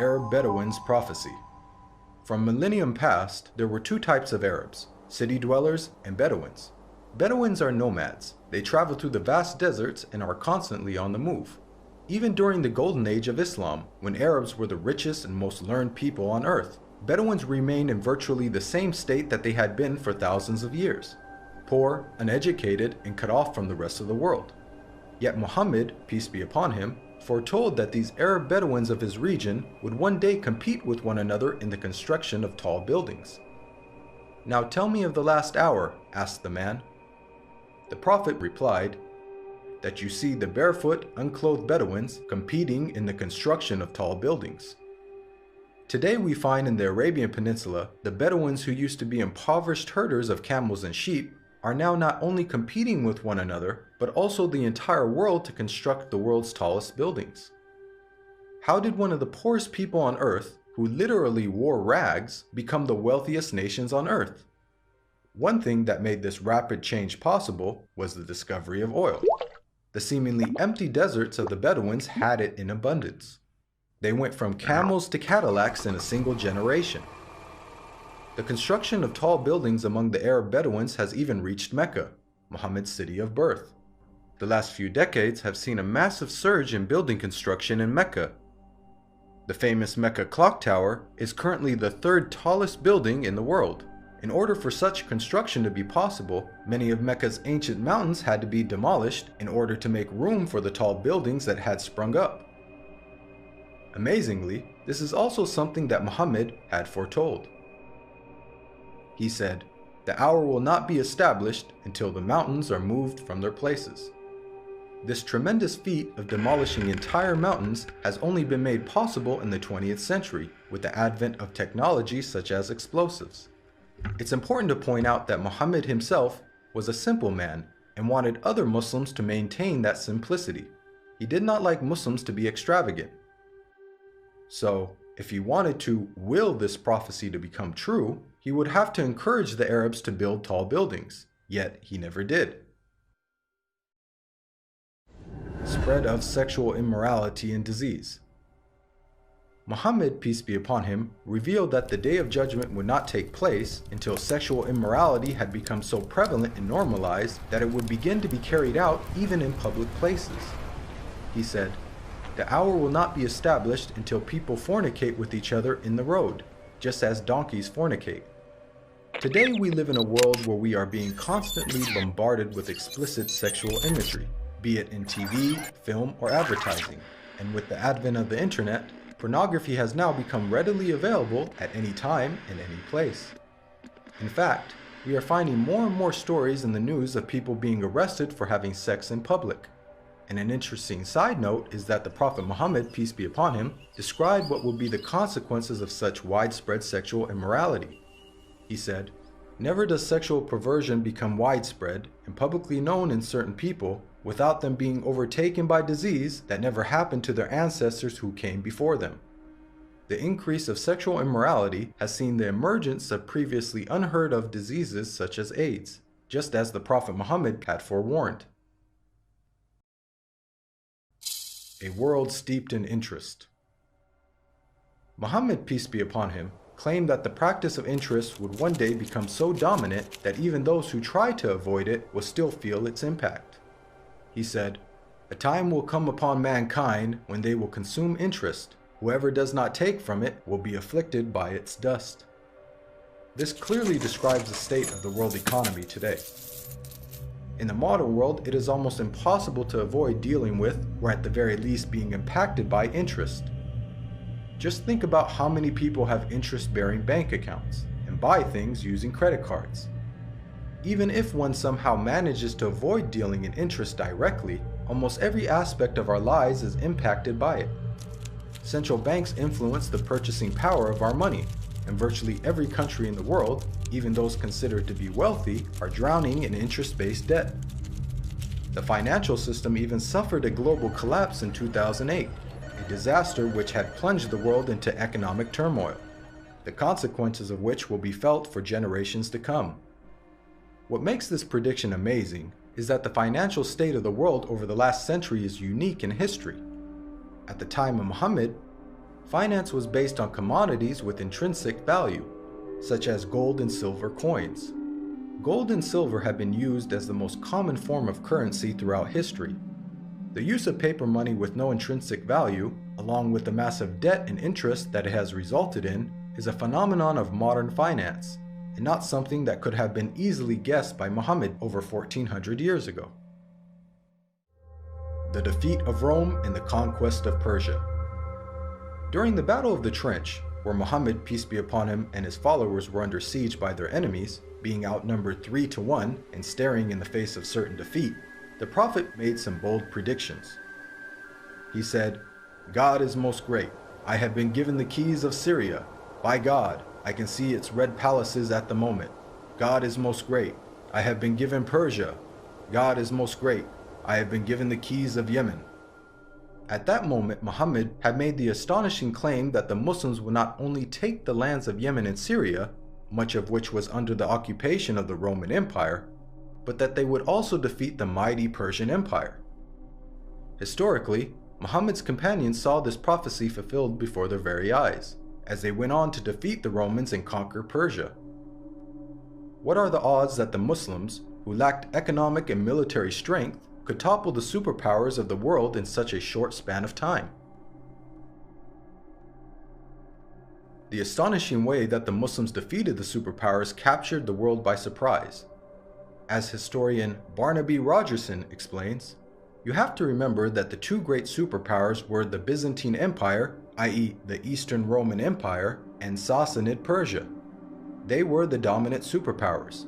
Arab Bedouins' prophecy. From millennium past, there were two types of Arabs, city dwellers and Bedouins. Bedouins are nomads. They travel through the vast deserts and are constantly on the move. Even during the golden age of Islam, when Arabs were the richest and most learned people on earth, Bedouins remained in virtually the same state that they had been for thousands of years, poor, uneducated, and cut off from the rest of the world. Yet Muhammad, peace be upon him, foretold that these Arab Bedouins of his region would one day compete with one another in the construction of tall buildings. "Now tell me of the last hour," asked the man. The Prophet replied, "That you see the barefoot, unclothed Bedouins competing in the construction of tall buildings." Today we find in the Arabian Peninsula, the Bedouins who used to be impoverished herders of camels and sheep are now not only competing with one another, but also the entire world to construct the world's tallest buildings. How did one of the poorest people on earth, who literally wore rags, become the wealthiest nations on earth? One thing that made this rapid change possible was the discovery of oil. The seemingly empty deserts of the Bedouins had it in abundance. They went from camels to Cadillacs in a single generation. The construction of tall buildings among the Arab Bedouins has even reached Mecca, Muhammad's city of birth. The last few decades have seen a massive surge in building construction in Mecca. The famous Mecca clock tower is currently the third tallest building in the world. In order for such construction to be possible, many of Mecca's ancient mountains had to be demolished in order to make room for the tall buildings that had sprung up. Amazingly, this is also something that Muhammad had foretold. He said, "The hour will not be established until the mountains are moved from their places." This tremendous feat of demolishing entire mountains has only been made possible in the 20th century with the advent of technology such as explosives. It's important to point out that Muhammad himself was a simple man and wanted other Muslims to maintain that simplicity. He did not like Muslims to be extravagant. So, if he wanted to will this prophecy to become true, he would have to encourage the Arabs to build tall buildings, yet he never did. Spread of sexual immorality and disease. Muhammad, peace be upon him, revealed that the Day of Judgment would not take place until sexual immorality had become so prevalent and normalized that it would begin to be carried out even in public places. He said, "The hour will not be established until people fornicate with each other in the road, just as donkeys fornicate." Today we live in a world where we are being constantly bombarded with explicit sexual imagery, be it in TV, film, or advertising. And with the advent of the internet, pornography has now become readily available at any time and any place. In fact, we are finding more and more stories in the news of people being arrested for having sex in public. And an interesting side note is that the Prophet Muhammad, peace be upon him, described what will be the consequences of such widespread sexual immorality. He said, "Never does sexual perversion become widespread and publicly known in certain people without them being overtaken by disease that never happened to their ancestors who came before them." The increase of sexual immorality has seen the emergence of previously unheard of diseases such as AIDS, just as the Prophet Muhammad had forewarned. A world steeped in interest. Muhammad, peace be upon him, claimed that the practice of interest would one day become so dominant that even those who try to avoid it will still feel its impact. He said, "A time will come upon mankind when they will consume interest. Whoever does not take from it will be afflicted by its dust." This clearly describes the state of the world economy today. In the modern world, it is almost impossible to avoid dealing with, or at the very least being impacted by, interest. Just think about how many people have interest-bearing bank accounts and buy things using credit cards. Even if one somehow manages to avoid dealing in interest directly, almost every aspect of our lives is impacted by it. Central banks influence the purchasing power of our money, and virtually every country in the world, even those considered to be wealthy, are drowning in interest-based debt. The financial system even suffered a global collapse in 2008, a disaster which had plunged the world into economic turmoil, the consequences of which will be felt for generations to come. What makes this prediction amazing is that the financial state of the world over the last century is unique in history. At the time of Muhammad, Finance was based on commodities with intrinsic value, such as gold and silver coins. Gold and silver have been used as the most common form of currency throughout history. The use of paper money with no intrinsic value, along with the massive debt and interest that it has resulted in, is a phenomenon of modern finance, and not something that could have been easily guessed by Muhammad over 1400 years ago. The defeat of Rome and the conquest of Persia. During the Battle of the Trench, where Muhammad, peace be upon him, and his followers were under siege by their enemies, being outnumbered 3-1 and staring in the face of certain defeat, the Prophet made some bold predictions. He said, "God is most great. I have been given the keys of Syria. By God, I can see its red palaces at the moment. God is most great. I have been given Persia. God is most great. I have been given the keys of Yemen." At that moment, Muhammad had made the astonishing claim that the Muslims would not only take the lands of Yemen and Syria, much of which was under the occupation of the Roman Empire, but that they would also defeat the mighty Persian Empire. Historically, Muhammad's companions saw this prophecy fulfilled before their very eyes, as they went on to defeat the Romans and conquer Persia. What are the odds that the Muslims, who lacked economic and military strength, could topple the superpowers of the world in such a short span of time? The astonishing way that the Muslims defeated the superpowers captured the world by surprise. As historian Barnaby Rogerson explains, you have to remember that the two great superpowers were the Byzantine Empire, i.e. the Eastern Roman Empire, and Sassanid Persia. They were the dominant superpowers.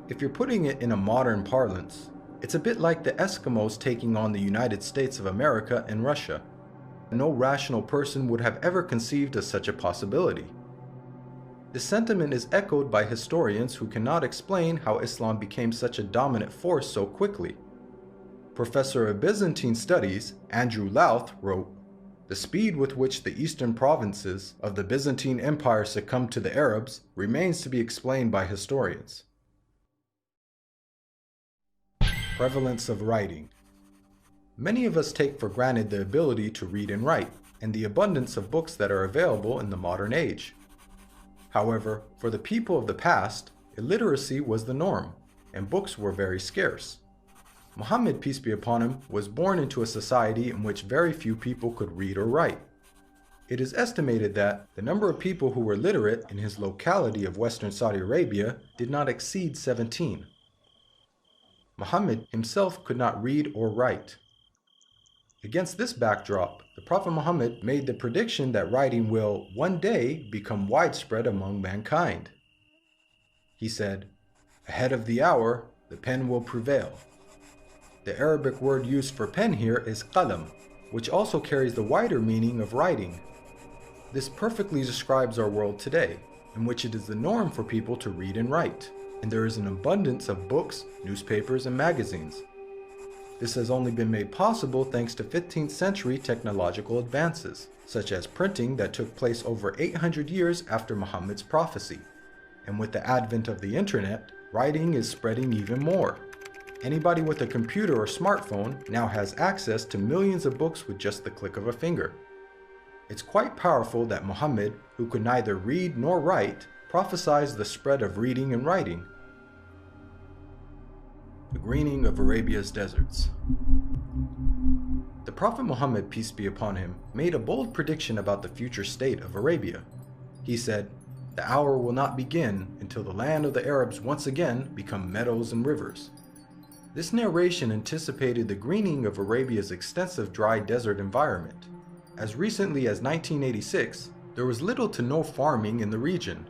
If you're putting it in a modern parlance, it's a bit like the Eskimos taking on the United States of America and Russia. No rational person would have ever conceived of such a possibility. This sentiment is echoed by historians who cannot explain how Islam became such a dominant force so quickly. Professor of Byzantine Studies, Andrew Louth, wrote, "The speed with which the eastern provinces of the Byzantine Empire succumbed to the Arabs remains to be explained by historians." Prevalence of writing. Many of us take for granted the ability to read and write, and the abundance of books that are available in the modern age. However, for the people of the past, illiteracy was the norm, and books were very scarce. Muhammad, peace be upon him, was born into a society in which very few people could read or write. It is estimated that the number of people who were literate in his locality of Western Saudi Arabia did not exceed 17. Muhammad himself could not read or write. Against this backdrop, the Prophet Muhammad made the prediction that writing will one day become widespread among mankind. He said, "Ahead of the hour, the pen will prevail." The Arabic word used for pen here is qalam, which also carries the wider meaning of writing. This perfectly describes our world today, in which it is the norm for people to read and write, and there is an abundance of books, newspapers, and magazines. This has only been made possible thanks to 15th century technological advances, such as printing that took place over 800 years after Muhammad's prophecy. And with the advent of the internet, writing is spreading even more. Anybody with a computer or smartphone now has access to millions of books with just the click of a finger. It's quite powerful that Muhammad, who could neither read nor write, prophesied the spread of reading and writing. The greening of Arabia's deserts. The Prophet Muhammad, peace be upon him, made a bold prediction about the future state of Arabia. He said, "The hour will not begin until the land of the Arabs once again become meadows and rivers." This narration anticipated the greening of Arabia's extensive dry desert environment. As recently as 1986, there was little to no farming in the region.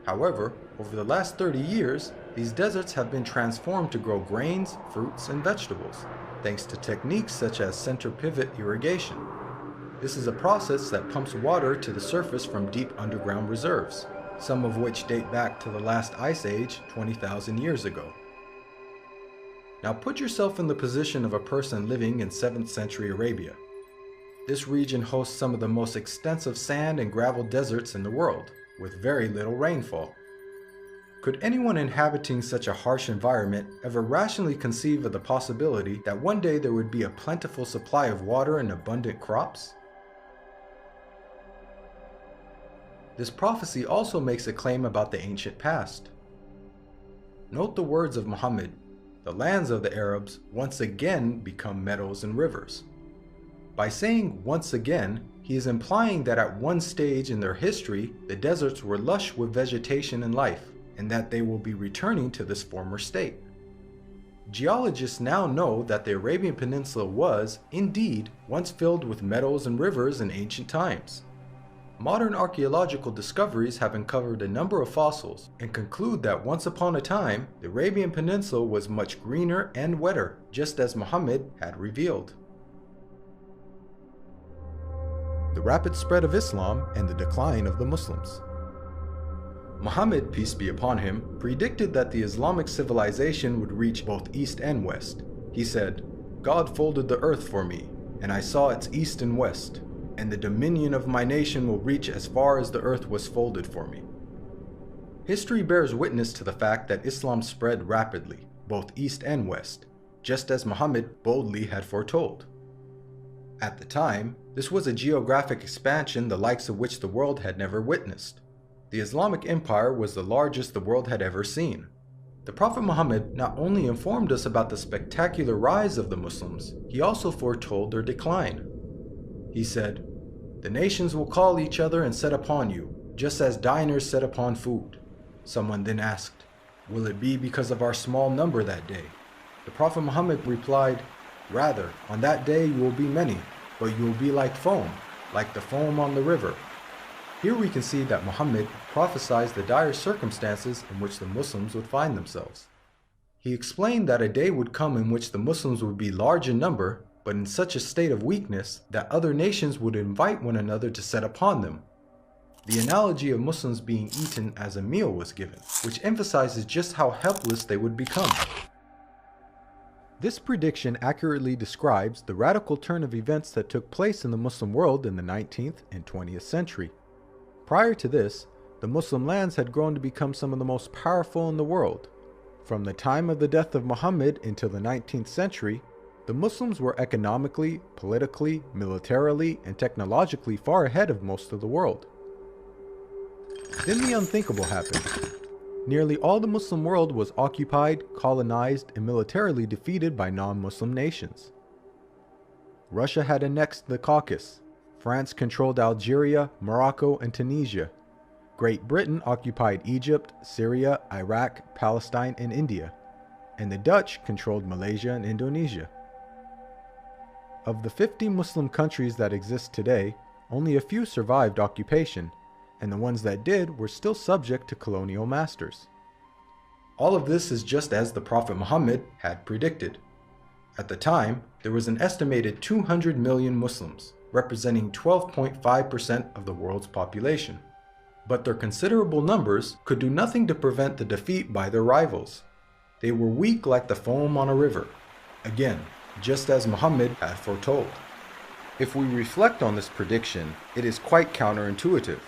However, over the last 30 years, these deserts have been transformed to grow grains, fruits, and vegetables, thanks to techniques such as center pivot irrigation. This is a process that pumps water to the surface from deep underground reserves, some of which date back to the last ice age 20,000 years ago. Now put yourself in the position of a person living in 7th century Arabia. This region hosts some of the most extensive sand and gravel deserts in the world, with very little rainfall. Could anyone inhabiting such a harsh environment ever rationally conceive of the possibility that one day there would be a plentiful supply of water and abundant crops? This prophecy also makes a claim about the ancient past. Note the words of Muhammad, "The lands of the Arabs once again become meadows and rivers." By saying once again, he is implying that at one stage in their history, the deserts were lush with vegetation and life, and that they will be returning to this former state. Geologists now know that the Arabian Peninsula was, indeed, once filled with meadows and rivers in ancient times. Modern archaeological discoveries have uncovered a number of fossils and conclude that once upon a time, the Arabian Peninsula was much greener and wetter, just as Muhammad had revealed. The rapid spread of Islam and the decline of the Muslims. Muhammad, peace be upon him, predicted that the Islamic civilization would reach both East and West. He said, "God folded the earth for me, and I saw its East and West, and the dominion of my nation will reach as far as the earth was folded for me." History bears witness to the fact that Islam spread rapidly, both East and West, just as Muhammad boldly had foretold. At the time, this was a geographic expansion the likes of which the world had never witnessed. The Islamic Empire was the largest the world had ever seen. The Prophet Muhammad not only informed us about the spectacular rise of the Muslims, he also foretold their decline. He said, "The nations will call each other and set upon you, just as diners set upon food." Someone then asked, "Will it be because of our small number that day?" The Prophet Muhammad replied, "Rather, on that day you will be many, but you will be like foam, like the foam on the river." Here we can see that Muhammad prophesied the dire circumstances in which the Muslims would find themselves. He explained that a day would come in which the Muslims would be large in number, but in such a state of weakness that other nations would invite one another to set upon them. The analogy of Muslims being eaten as a meal was given, which emphasizes just how helpless they would become. This prediction accurately describes the radical turn of events that took place in the Muslim world in the 19th and 20th century. Prior to this, the Muslim lands had grown to become some of the most powerful in the world. From the time of the death of Muhammad until the 19th century, the Muslims were economically, politically, militarily, and technologically far ahead of most of the world. Then the unthinkable happened. Nearly all the Muslim world was occupied, colonized, and militarily defeated by non-Muslim nations. Russia had annexed the Caucasus. France controlled Algeria, Morocco, and Tunisia. Great Britain occupied Egypt, Syria, Iraq, Palestine, and India. And the Dutch controlled Malaysia and Indonesia. Of the 50 Muslim countries that exist today, only a few survived occupation, and the ones that did were still subject to colonial masters. All of this is just as the Prophet Muhammad had predicted. At the time, there was an estimated 200 million Muslims, representing 12.5% of the world's population. But their considerable numbers could do nothing to prevent the defeat by their rivals. They were weak like the foam on a river. Again, just as Muhammad had foretold. If we reflect on this prediction, it is quite counterintuitive.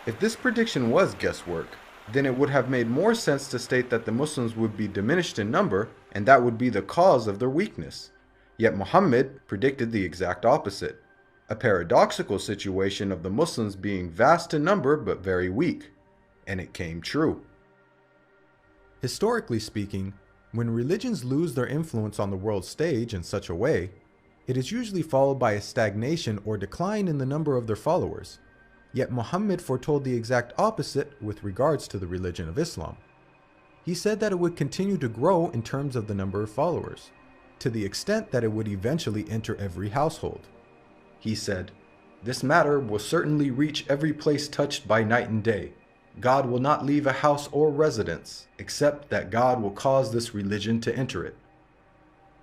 If this prediction was guesswork, then it would have made more sense to state that the Muslims would be diminished in number and that would be the cause of their weakness. Yet Muhammad predicted the exact opposite. A paradoxical situation of the Muslims being vast in number but very weak, and it came true. Historically speaking, when religions lose their influence on the world stage in such a way, it is usually followed by a stagnation or decline in the number of their followers. Yet Muhammad foretold the exact opposite with regards to the religion of Islam. He said that it would continue to grow in terms of the number of followers, to the extent that it would eventually enter every household. He said, "This matter will certainly reach every place touched by night and day. God will not leave a house or residence, except that God will cause this religion to enter it."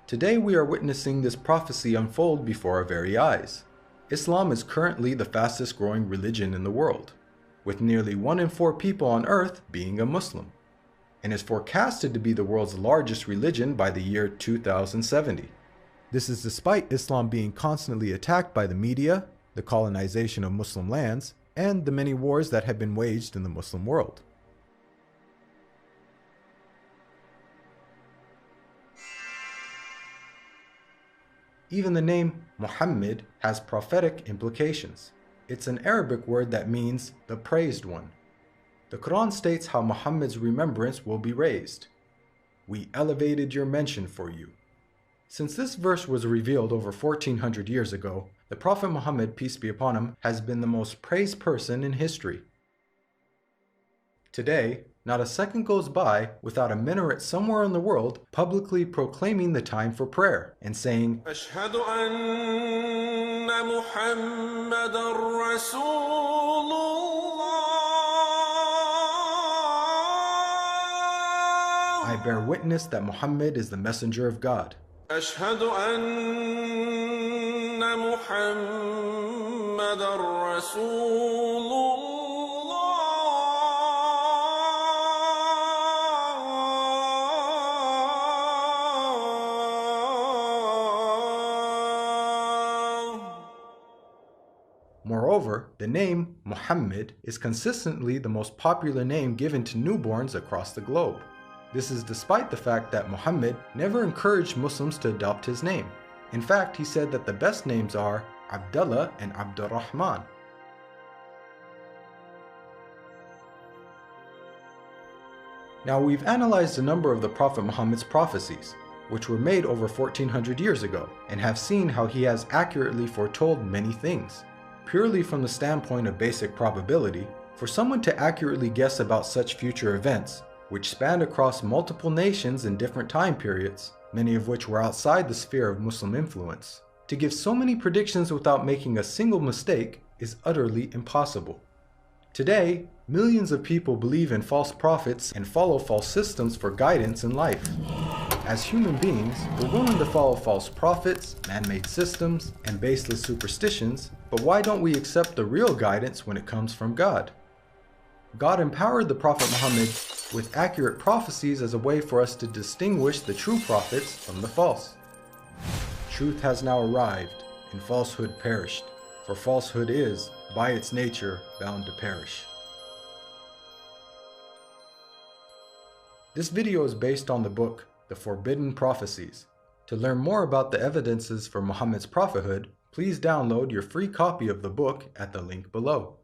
Today we are witnessing this prophecy unfold before our very eyes. Islam is currently the fastest growing religion in the world, with nearly 1 in 4 people on earth being a Muslim, and is forecasted to be the world's largest religion by the year 2070. This is despite Islam being constantly attacked by the media, the colonization of Muslim lands, and the many wars that have been waged in the Muslim world. Even the name Muhammad has prophetic implications. It's an Arabic word that means the praised one. The Quran states how Muhammad's remembrance will be raised. We elevated your mention for you. Since this verse was revealed over 1400 years ago, the Prophet Muhammad, peace be upon him, has been the most praised person in history. Today, not a second goes by without a minaret somewhere in the world publicly proclaiming the time for prayer and saying, أشهد أن محمدًا رسول الله. I bear witness that Muhammad is the messenger of God. أشهد أن محمدًا رسول الله. Moreover, the name Muhammad is consistently the most popular name given to newborns across the globe. This is despite the fact that Muhammad never encouraged Muslims to adopt his name. In fact, he said that the best names are Abdullah and Abdurrahman. Now, we've analyzed a number of the Prophet Muhammad's prophecies, which were made over 1400 years ago, and have seen how he has accurately foretold many things. Purely from the standpoint of basic probability, for someone to accurately guess about such future events, which spanned across multiple nations in different time periods, many of which were outside the sphere of Muslim influence, to give so many predictions without making a single mistake is utterly impossible. Today, millions of people believe in false prophets and follow false systems for guidance in life. As human beings, we're willing to follow false prophets, man-made systems, and baseless superstitions, but why don't we accept the real guidance when it comes from God? God empowered the Prophet Muhammad with accurate prophecies as a way for us to distinguish the true prophets from the false. Truth has now arrived, and falsehood perished, for falsehood is, by its nature, bound to perish. This video is based on the book, The Forbidden Prophecies. To learn more about the evidences for Muhammad's prophethood, please download your free copy of the book at the link below.